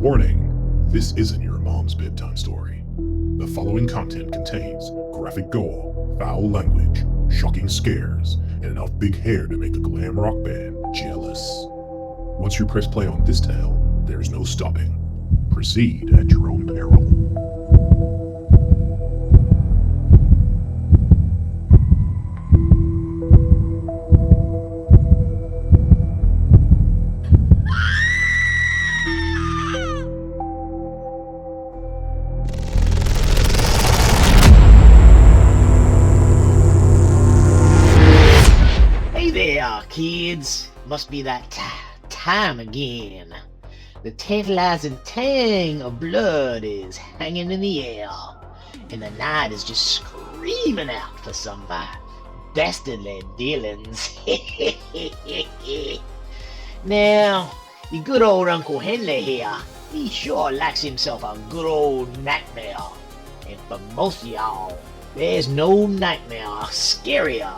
Warning, this isn't your mom's bedtime story. The following content contains graphic gore, foul language, shocking scares, and enough big hair to make the glam rock band jealous. Once you press play on this tale, there's no stopping. Proceed at your own peril. Kids, must be that time again. The tantalizing tang of blood is hanging in the air, and the night is just screaming out for some dastardly dealings. Now, your good old Uncle Henley here, he sure likes himself a good old nightmare. And for most of y'all, there's no nightmare scarier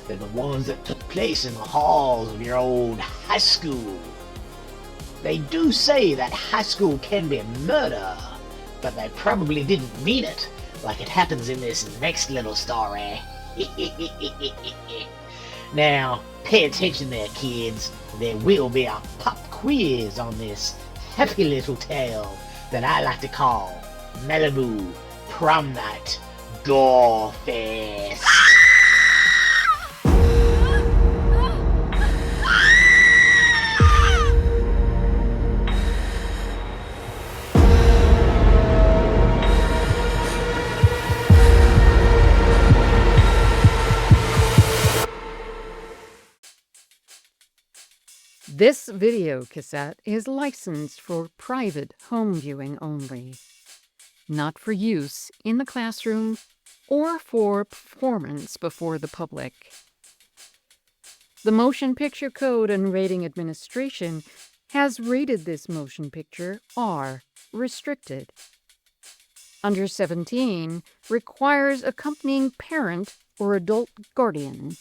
than the ones that took place in the halls of your old high school. They do say that high school can be murder, but they probably didn't mean it like it happens in this next little story. Now, pay attention there, kids. There will be a pop quiz on this happy little tale that I like to call Malibu Prom Night Gorefest. This video cassette is licensed for private home viewing only, not for use in the classroom or for performance before the public. The Motion Picture Code and Rating Administration has rated this motion picture R, restricted. Under 17 requires accompanying parent or adult guardian.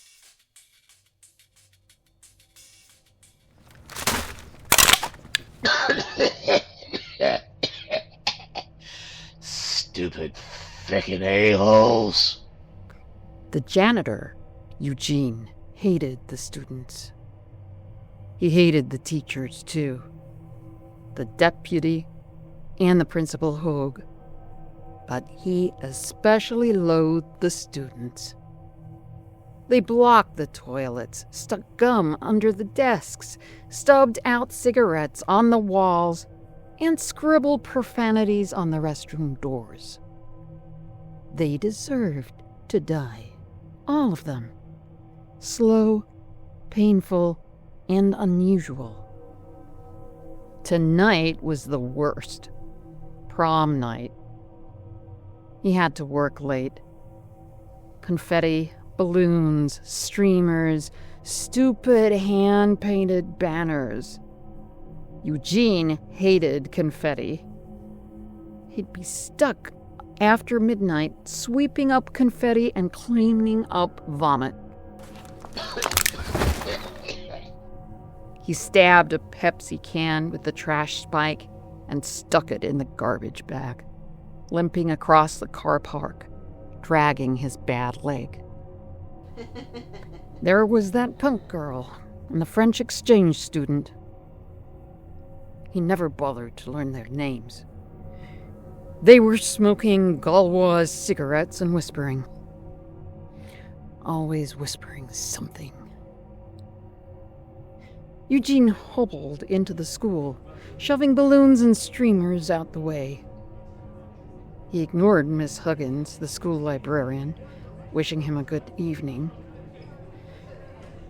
Stupid frickin' a-holes. The janitor, Eugene, hated the students. He hated the teachers, too. The deputy and the principal Hogue. But he especially loathed the students. They blocked the toilets, stuck gum under the desks, stubbed out cigarettes on the walls, and scribbled profanities on the restroom doors. They deserved to die. All of them. Slow, painful, and unusual. Tonight was the worst. Prom night. He had to work late. Confetti, balloons, streamers, stupid hand-painted banners. Eugene hated confetti. He'd be stuck after midnight sweeping up confetti and cleaning up vomit. He stabbed a Pepsi can with the trash spike and stuck it in the garbage bag, limping across the car park, dragging his bad leg. There was that punk girl and the French exchange student. He never bothered to learn their names. They were smoking Gaulois cigarettes and whispering. Always whispering something. Eugene hobbled into the school, shoving balloons and streamers out the way. He ignored Miss Huggins, the school librarian, wishing him a good evening.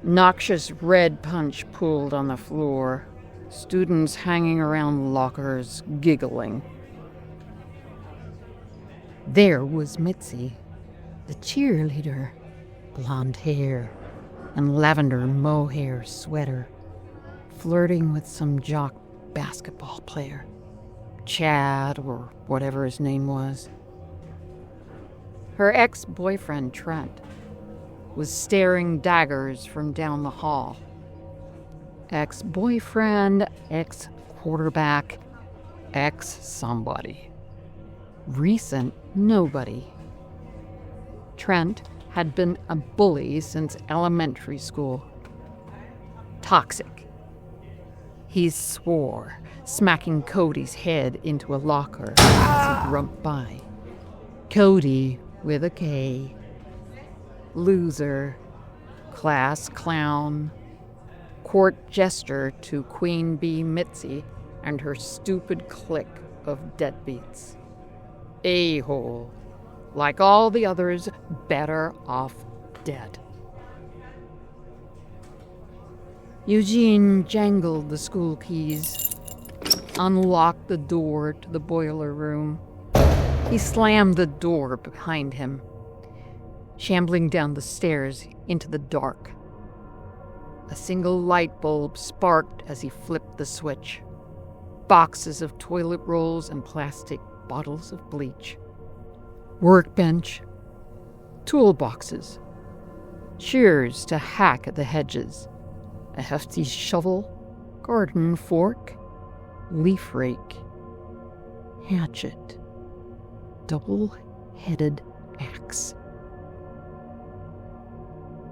Noxious red punch pooled on the floor, students hanging around lockers, giggling. There was Mitzi, the cheerleader, blonde hair and lavender mohair sweater, flirting with some jock basketball player, Chad or whatever his name was. Her ex-boyfriend, Trent, was staring daggers from down the hall. Ex-boyfriend, ex-quarterback, ex-somebody. Recent nobody. Trent had been a bully since elementary school. Toxic. He swore, smacking Cody's head into a locker as he grumped by. Cody with a K. Loser. Class clown. Court jester to Queen Bee Mitzi and her stupid clique of deadbeats. A-hole. Like all the others, better off dead. Eugene jangled the school keys, unlocked the door to the boiler room. He slammed the door behind him, shambling down the stairs into the dark. A single light bulb sparked as he flipped the switch. Boxes of toilet rolls and plastic bottles of bleach. Workbench. Toolboxes. Shears to hack at the hedges. A hefty shovel. Garden fork. Leaf rake. Hatchet. Double-headed axe.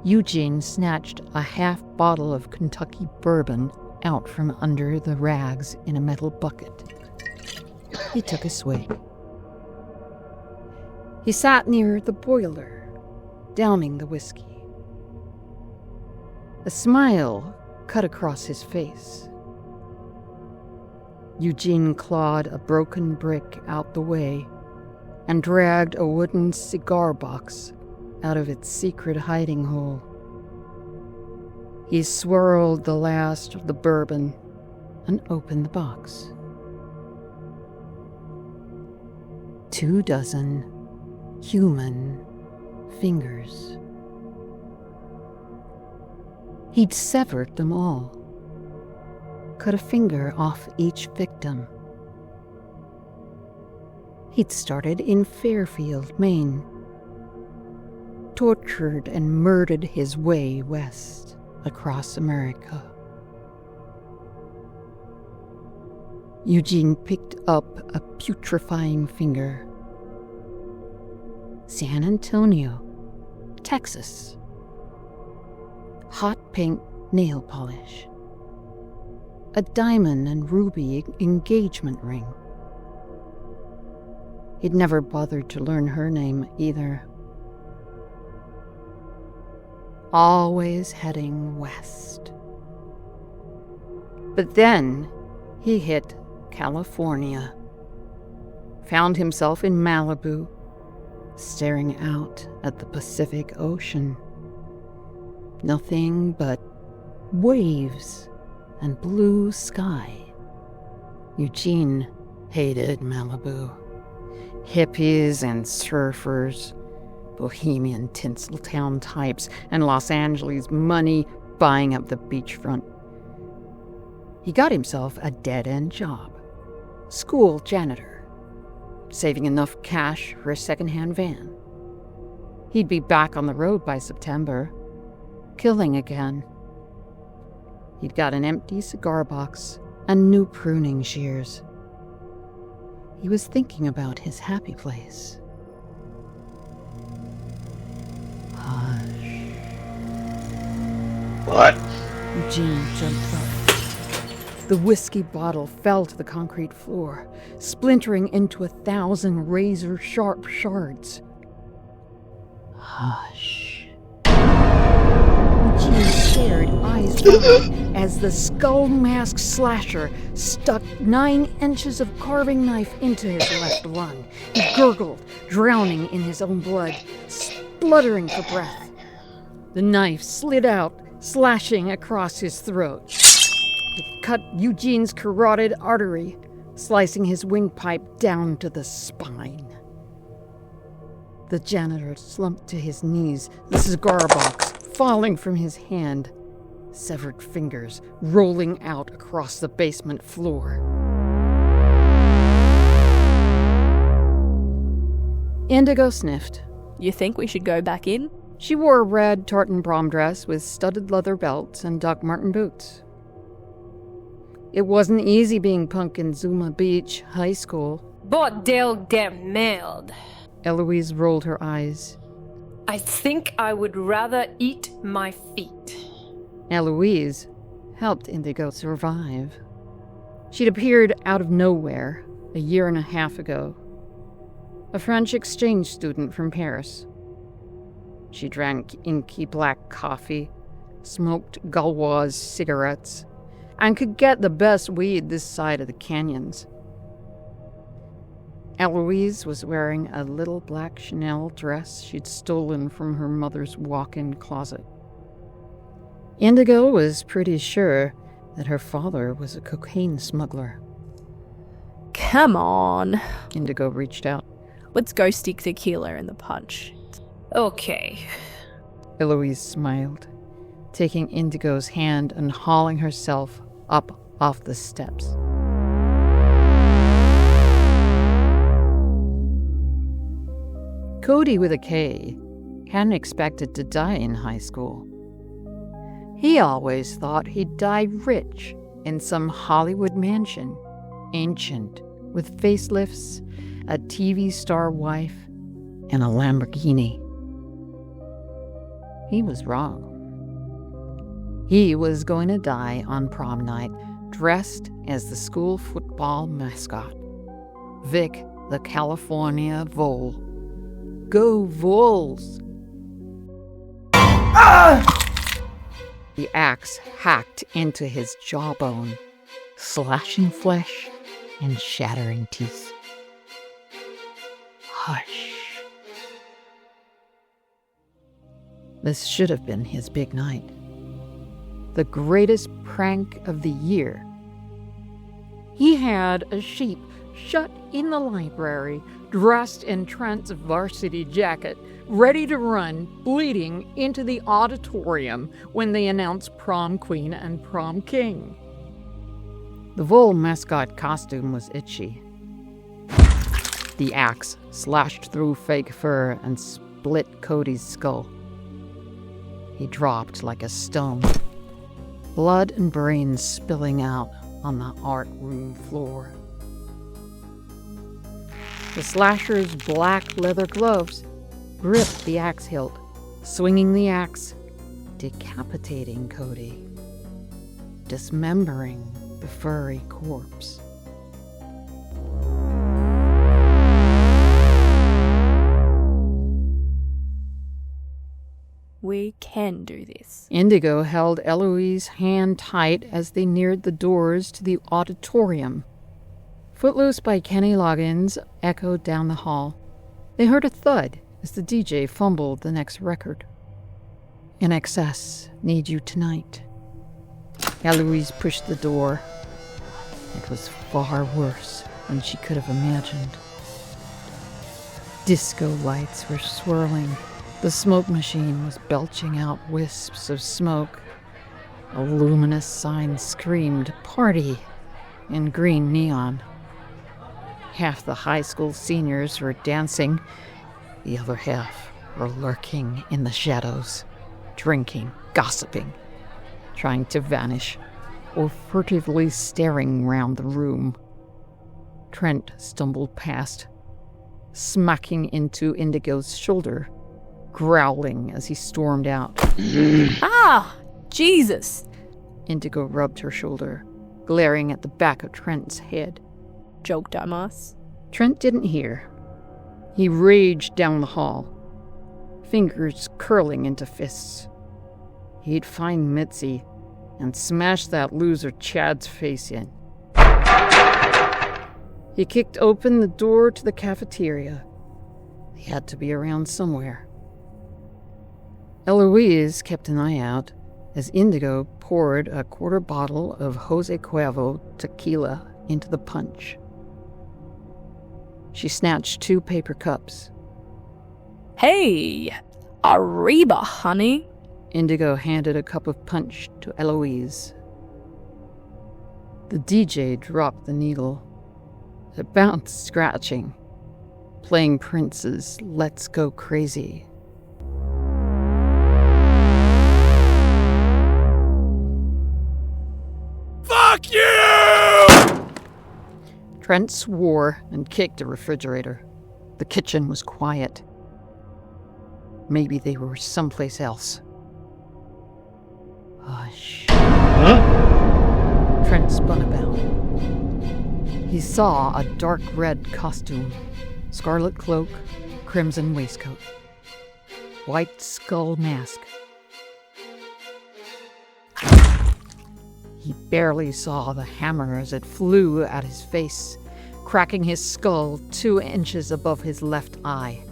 Eugene snatched a half bottle of Kentucky bourbon out from under the rags in a metal bucket. He took a swig. He sat near the boiler, downing the whiskey. A smile cut across his face. Eugene clawed a broken brick out the way and dragged a wooden cigar box out of its secret hiding hole. He swirled the last of the bourbon and opened the box. 24 human fingers. He'd severed them all, cut a finger off each victim. He'd started in Fairfield, Maine, tortured and murdered his way west across America. Eugene picked up a putrefying finger. San Antonio, Texas. Hot pink nail polish. A diamond and ruby engagement ring. He'd never bothered to learn her name either. Always heading west. But then he hit California. Found himself in Malibu, staring out at the Pacific Ocean. Nothing but waves and blue sky. Eugene hated Malibu. Hippies and surfers, bohemian Tinseltown types, and Los Angeles money buying up the beachfront. He got himself a dead-end job. School janitor, saving enough cash for a second-hand van. He'd be back on the road by September, killing again. He'd got an empty cigar box and new pruning shears. He was thinking about his happy place. Hush. What? Eugene jumped up. The whiskey bottle fell to the concrete floor, splintering into 1,000 razor-sharp shards. Hush. Eugene stared, eyes wide, as the skull mask slasher stuck 9 inches of carving knife into his left lung. He gurgled, drowning in his own blood, spluttering for breath. The knife slid out, slashing across his throat. It cut Eugene's carotid artery, slicing his windpipe down to the spine. The janitor slumped to his knees, the cigar box falling from his hand, severed fingers rolling out across the basement floor. Indigo sniffed. You think we should go back in? She wore a red tartan prom dress with studded leather belts and Doc Marten boots. It wasn't easy being punk in Zuma Beach High School. Bordel der Merde. Eloise rolled her eyes. I think I would rather eat my feet. Eloise helped Indigo survive. She'd appeared out of nowhere a year and a half ago. A French exchange student from Paris. She drank inky black coffee, smoked Gauloise cigarettes, and could get the best weed this side of the canyons. Eloise was wearing a little black Chanel dress she'd stolen from her mother's walk-in closet. Indigo was pretty sure that her father was a cocaine smuggler. Come on. Indigo reached out. Let's go stick tequila in the punch. Okay. Eloise smiled, taking Indigo's hand and hauling herself up off the steps. Cody with a K hadn't expected to die in high school. He always thought he'd die rich in some Hollywood mansion, ancient, with facelifts, a TV star wife, and a Lamborghini. He was wrong. He was going to die on prom night, dressed as the school football mascot, Vic the California Vole. Go Vols! Ah! The axe hacked into his jawbone, slashing flesh and shattering teeth. Hush. This should have been his big night. The greatest prank of the year. He had a sheep shut in the library, dressed in Trent's varsity jacket, ready to run, bleeding, into the auditorium when they announced prom queen and prom king. The Vole mascot costume was itchy. The axe slashed through fake fur and split Cody's skull. He dropped like a stone, blood and brains spilling out on the art room floor. The slasher's black leather gloves gripped the axe hilt, swinging the axe, decapitating Cody, dismembering the furry corpse. We can do this. Indigo held Eloise's hand tight as they neared the doors to the auditorium. Footloose by Kenny Loggins echoed down the hall. They heard a thud as the DJ fumbled the next record. In Excess, Need You Tonight. Eloise pushed the door. It was far worse than she could have imagined. Disco lights were swirling. The smoke machine was belching out wisps of smoke. A luminous sign screamed, "Party!" in green neon. Half the high school seniors were dancing. The other half were lurking in the shadows, drinking, gossiping, trying to vanish, or furtively staring round the room. Trent stumbled past, smacking into Indigo's shoulder, growling as he stormed out. Ah! Jesus! Indigo rubbed her shoulder, glaring at the back of Trent's head. Joke, dumbass. Trent didn't hear. He raged down the hall, fingers curling into fists. He'd find Mitzi and smash that loser Chad's face in. He kicked open the door to the cafeteria. He had to be around somewhere. Eloise kept an eye out as Indigo poured a quarter bottle of Jose Cuervo tequila into the punch. She snatched 2 paper cups. Hey! Arriba, honey! Indigo handed a cup of punch to Eloise. The DJ dropped the needle. It bounced, scratching, playing Prince's Let's Go Crazy. Fuck you! Trent swore and kicked a refrigerator. The kitchen was quiet. Maybe they were someplace else. Hush. Huh? Trent spun about. He saw a dark red costume, scarlet cloak, crimson waistcoat, white skull mask. He barely saw the hammer as it flew at his face, cracking his skull 2 inches above his left eye.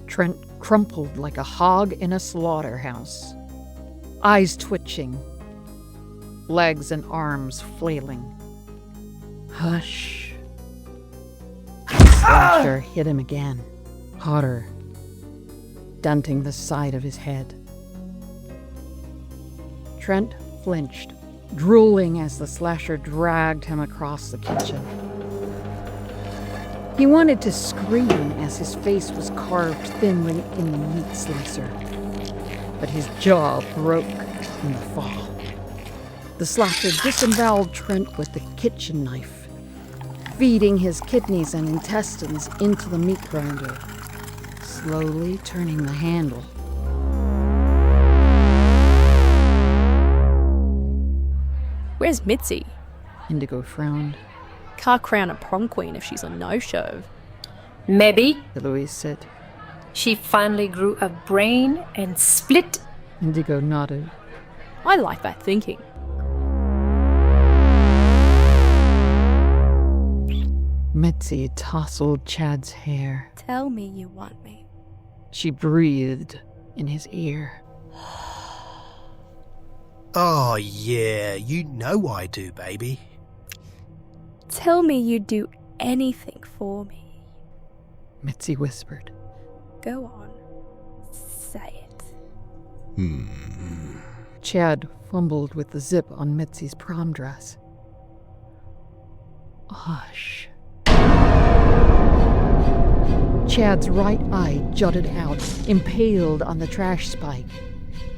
Trent crumpled like a hog in a slaughterhouse, eyes twitching, legs and arms flailing. Hush. The slasher hit him again, harder, denting the side of his head. Trent flinched, drooling as the slasher dragged him across the kitchen. He wanted to scream as his face was carved thinly in the meat slicer, but his jaw broke in the fall. The slasher disemboweled Trent with the kitchen knife, feeding his kidneys and intestines into the meat grinder, slowly turning the handle. Where's Mity? Indigo frowned. Can't crown a prom queen if she's a no-show. Maybe Eloise said. she finally grew a brain and split. Indigo nodded. I like that thinking. Mity tousled Chad's hair. Tell me you want me. She breathed in his ear. Oh, yeah, you know I do, baby. Tell me you'd do anything for me. Mity whispered. Go on. Say it. Chad fumbled with the zip on Mitzi's prom dress. Hush. Chad's right eye jutted out, impaled on the trash spike.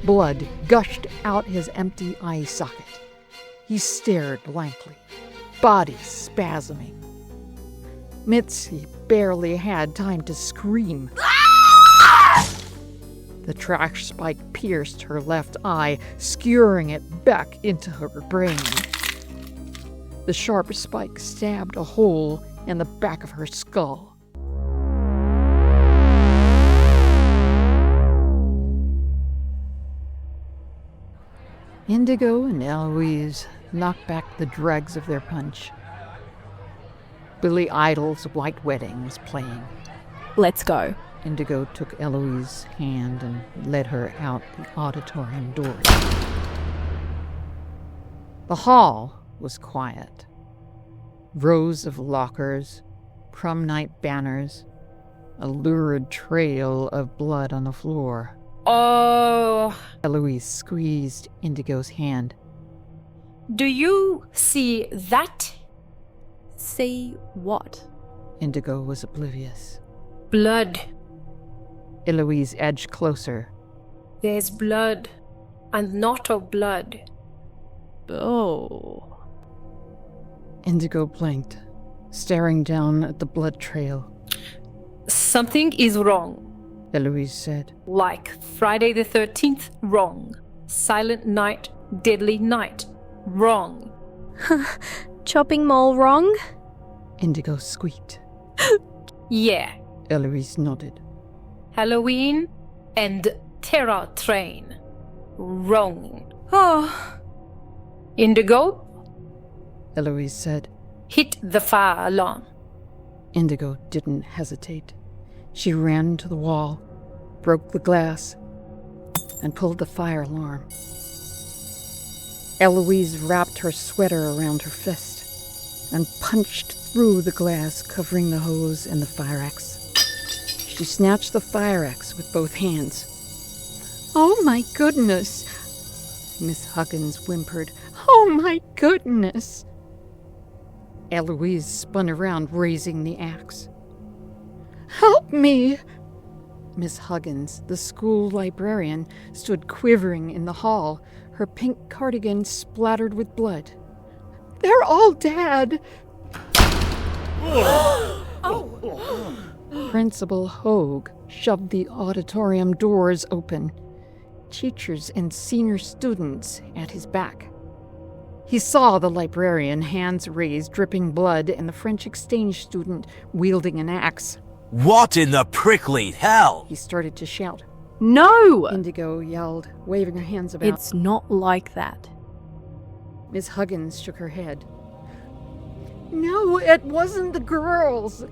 Blood gushed out his empty eye socket. He stared blankly, body spasming. Mitzi barely had time to scream. The trash spike pierced her left eye, skewering it back into her brain. The sharp spike stabbed a hole in the back of her skull. Indigo and Eloise knocked back the dregs of their punch. Billy Idol's White Wedding was playing. Let's go. Indigo took Eloise's hand and led her out the auditorium doors. The hall was quiet. Rows of lockers, prom night banners, a lurid trail of blood on the floor. Oh, Eloise squeezed Indigo's hand. do you see that? See what? Indigo was oblivious. Blood. Eloise edged closer. There's blood, and not of blood. Oh. Indigo blinked, staring down at the blood trail. Something is wrong. Eloise said. Like Friday the 13th, wrong. Silent Night, Deadly Night, wrong. Chopping mall wrong? Indigo squeaked. Yeah. Eloise nodded. Halloween and Terror Train, wrong. Oh. Indigo, Eloise said. hit the fire alarm. Indigo didn't hesitate. She ran to the wall, broke the glass, and pulled the fire alarm. Eloise wrapped her sweater around her fist and punched through the glass covering the hose and the fire axe. She snatched the fire axe with both hands. "Oh my goodness," Miss Huggins whimpered. "Oh my goodness." Eloise spun around, raising the axe. "Help me!" Miss Huggins, the school librarian, stood quivering in the hall, her pink cardigan splattered with blood. "They're all dead." Principal Hogue shoved the auditorium doors open, teachers and senior students at his back. He saw the librarian, hands raised, dripping blood, and the French exchange student wielding an axe. What in the prickly hell? He started to shout. No! Indigo yelled, waving her hands about. It's not like that. Miss Huggins shook her head. No, it wasn't the girls.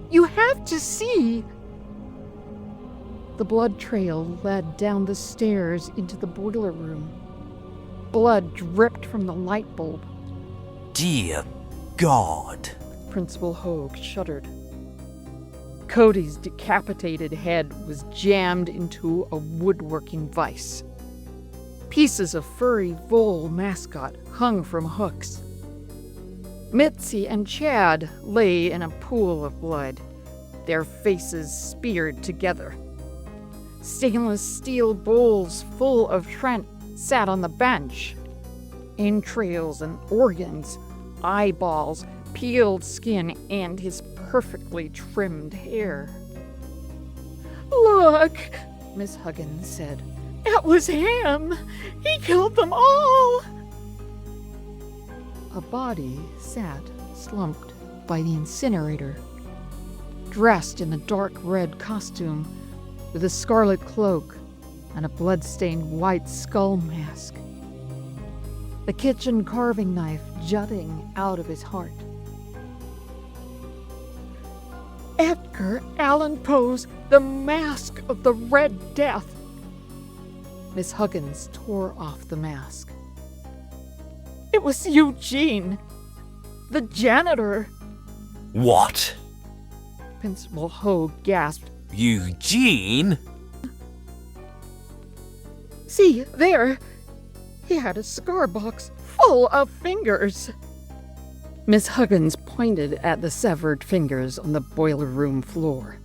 You have to see. The blood trail led down the stairs into the boiler room. Blood dripped from the light bulb. Dear God. Principal Hogue shuddered. Cody's decapitated head was jammed into a woodworking vise. Pieces of furry vole mascot hung from hooks. Mity and Chad lay in a pool of blood, their faces speared together. Stainless steel bowls full of Trent sat on the bench. Entrails and organs, eyeballs, peeled skin, and his perfectly trimmed hair. Look, Miss Huggins said. It was him. He killed them all. A body sat, slumped, by the incinerator, dressed in a dark red costume with a scarlet cloak and a blood-stained white skull mask. The kitchen carving knife jutting out of his heart. Edgar Allan Poe's The Mask of the Red Death. Miss Huggins tore off the mask. It was Eugene, the janitor. What? Principal Hogue gasped. Eugene? See, there. He had a cigar box full of fingers. Miss Huggins pointed at the severed fingers on the boiler room floor.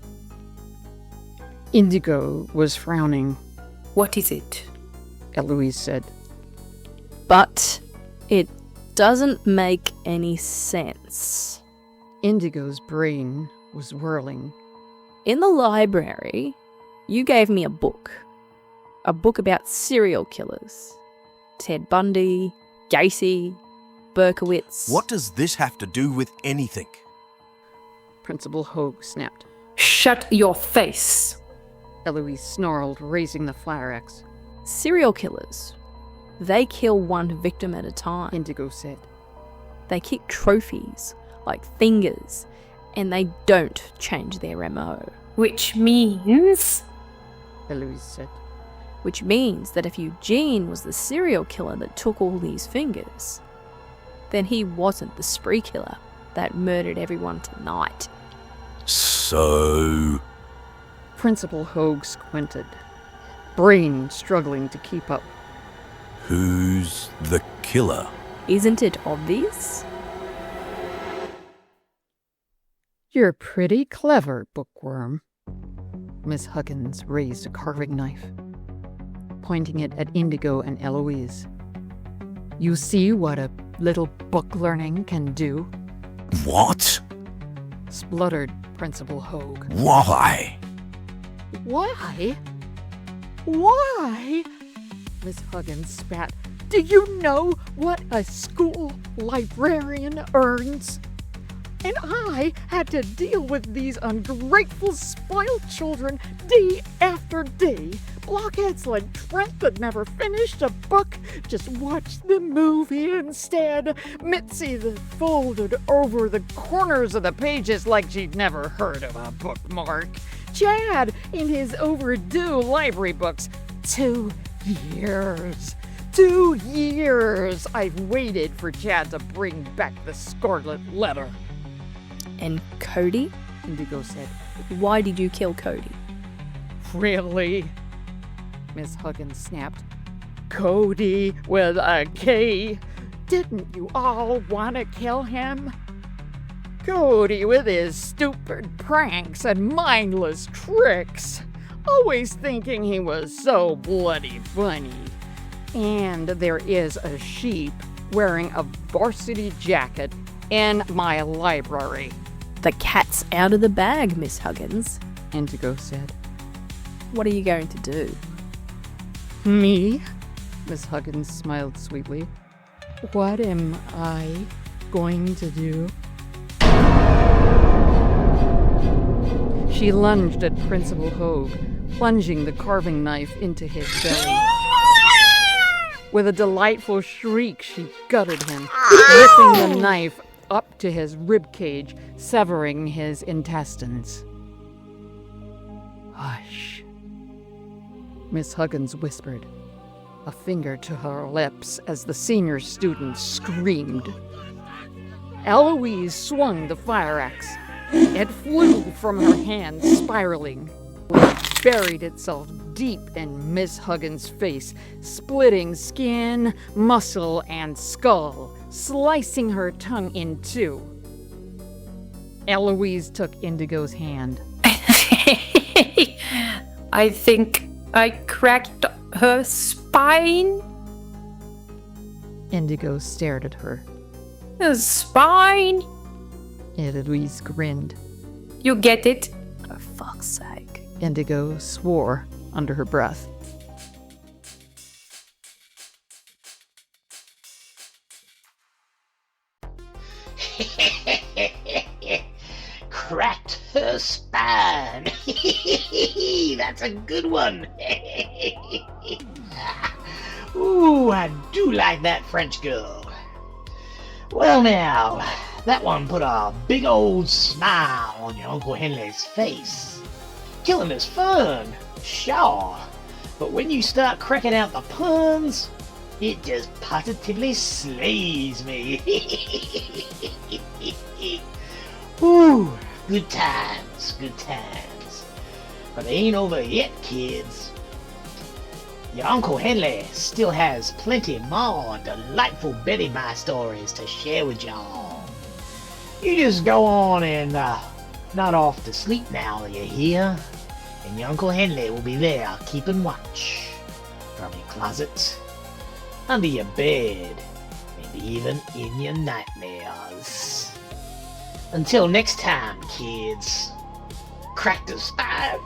Indigo was frowning. What is it? Eloise said. But it doesn't make any sense. Indigo's brain was whirling. In the library, you gave me a book about serial killers. Ted Bundy, Gacy, Berkowitz. What does this have to do with anything? Principal Hogue snapped. Shut your face. Eloise snarled, raising the fire axe. Serial killers. They kill one victim at a time. Indigo said. They keep trophies, like fingers, and they don't change their MO. Which means... Eloise said. Which means that if Eugene was the serial killer that took all these fingers, then he wasn't the spree killer that murdered everyone tonight. So... Principal Hogue squinted, brain struggling to keep up. Who's the killer? Isn't it obvious? You're pretty clever, bookworm. Miss Huggins raised a carving knife, pointing it at Indigo and Eloise. You see what a little book learning can do? What? Spluttered Principal Hogue. Why? Why? Why? Miss Huggins spat. Do you know what a school librarian earns? And I had to deal with these ungrateful, spoiled children day after day. Blockheads like Trent that never finished a book, just watched the movie instead. Mity that folded over the corners of the pages like she'd never heard of a bookmark. Chad in his overdue library books. 2 years. 2 years I've waited for Chad to bring back the scarlet letter. And Cody? Indigo said. Why did you kill Cody? Really? Miss Huggins snapped. Cody with a K. Didn't you all want to kill him? Cody with his stupid pranks and mindless tricks. Always thinking he was so bloody funny. And there is a sheep wearing a varsity jacket in my library. The cat's out of the bag, Miss Huggins, Indigo said. What are you going to do? Me? Miss Huggins smiled sweetly. What am I going to do? She lunged at Principal Hogue, plunging the carving knife into his belly. With a delightful shriek, she gutted him, ripping the knife up to his ribcage, severing his intestines. Hush, Miss Huggins whispered, a finger to her lips as the senior student screamed. Eloise swung the fire axe. It flew from her hand, spiraling. It buried itself deep in Miss Huggins' face, splitting skin, muscle, and skull, slicing her tongue in two. Eloise took Indigo's hand. I think I cracked her spine. Indigo stared at her. The spine? Eloise grinned. You get it? For fuck's sake. Indigo swore under her breath. Cracked her spine. That's a good one. Ooh, I do like that French girl. Well now, that one put a big old smile on your Uncle Henley's face. Killing is fun, sure, but when you start cracking out the puns, it just positively slays me. Ooh, good times, good times. But they ain't over yet, kids. Your Uncle Henley still has plenty more delightful Betty Bye stories to share with y'all. You just go on and not off to sleep now, you hear? And your Uncle Henley will be there keeping watch. From your closet, under your bed, and even in your nightmares. Until next time, kids. Crack the spine.